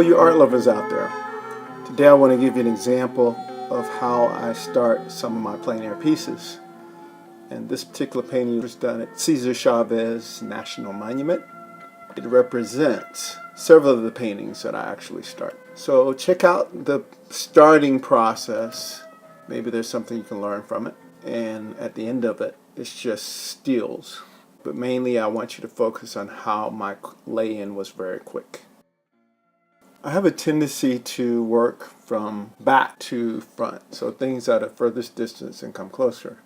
you art lovers out there. Today I want to give you an example of how I start some of my plein air pieces. And this particular painting was done at Cesar Chavez National Monument. It represents several of the paintings that I actually start. So check out the starting process. Maybe there's something you can learn from it. And at the end of it, it's just stills. But mainly I want you to focus on how my lay-in was very quick. I have a tendency to work from back to front, so things at a furthest distance and come closer.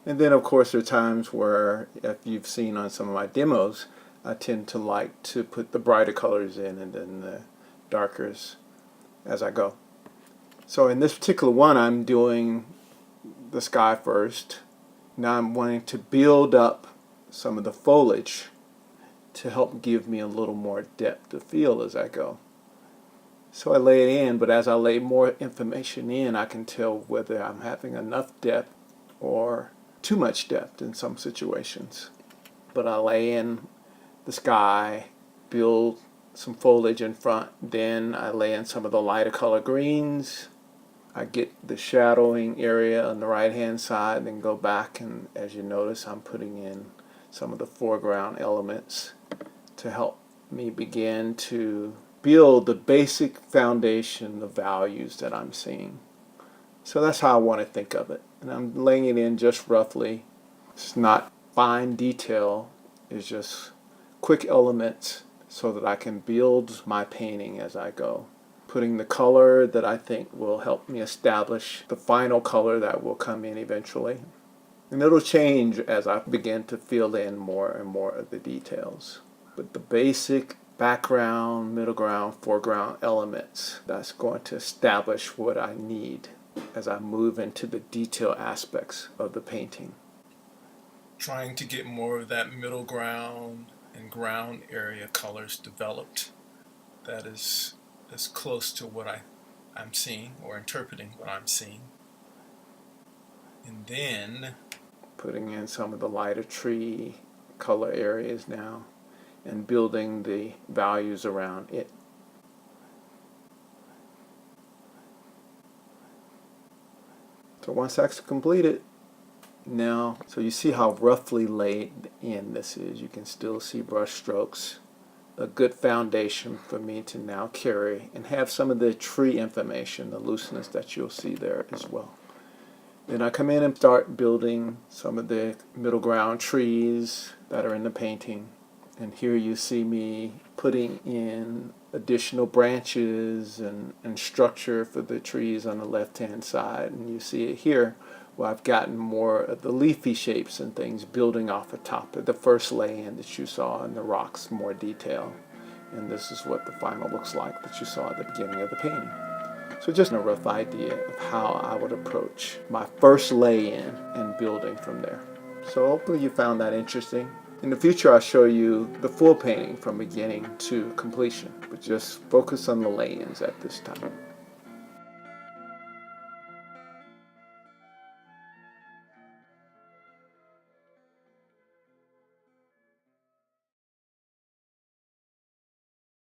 And then of course there are times where, if you've seen on some of my demos, I tend to like to put the brighter colors in and then the darkers as I go. So in this particular one I'm doing the sky first. Now I'm wanting to build up some of the foliage to help give me a little more depth of feel as I go. So I lay it in, but as I lay more information in, I can tell whether I'm having enough depth or too much depth in some situations. But I lay in the sky, build some foliage in front, then I lay in some of the lighter color greens. I get the shadowing area on the right hand side, then go back, and as you notice I'm putting in some of the foreground elements to help me begin to build the basic foundation, the values that I'm seeing. So that's how I want to think of it. And I'm laying it in just roughly. It's not fine detail, it's just quick elements so that I can build my painting as I go. Putting the color that I think will help me establish the final color that will come in eventually. And it'll change as I begin to fill in more and more of the details. But the basic background, middle ground, foreground elements, that's going to establish what I need as I move into the detail aspects of the painting. Trying to get more of that middle ground and ground area colors developed. That is as close to what I'm seeing or interpreting what I'm seeing. And then putting in some of the lighter tree color areas now and building the values around it. So once that's completed, now, so you see how roughly laid in this is. You can still see brush strokes. A good foundation for me to now carry and have some of the tree information, the looseness that you'll see there as well. Then I come in and start building some of the middle ground trees that are in the painting. And here you see me putting in additional branches and structure for the trees on the left-hand side. And you see it here where I've gotten more of the leafy shapes and things building off the top of the first lay-in that you saw in the rocks, more detail. And this is what the final looks like that you saw at the beginning of the painting. So just a rough idea of how I would approach my first lay-in and building from there. So hopefully you found that interesting. In the future I'll show you the full painting from beginning to completion, but just focus on the lay-ins at this time.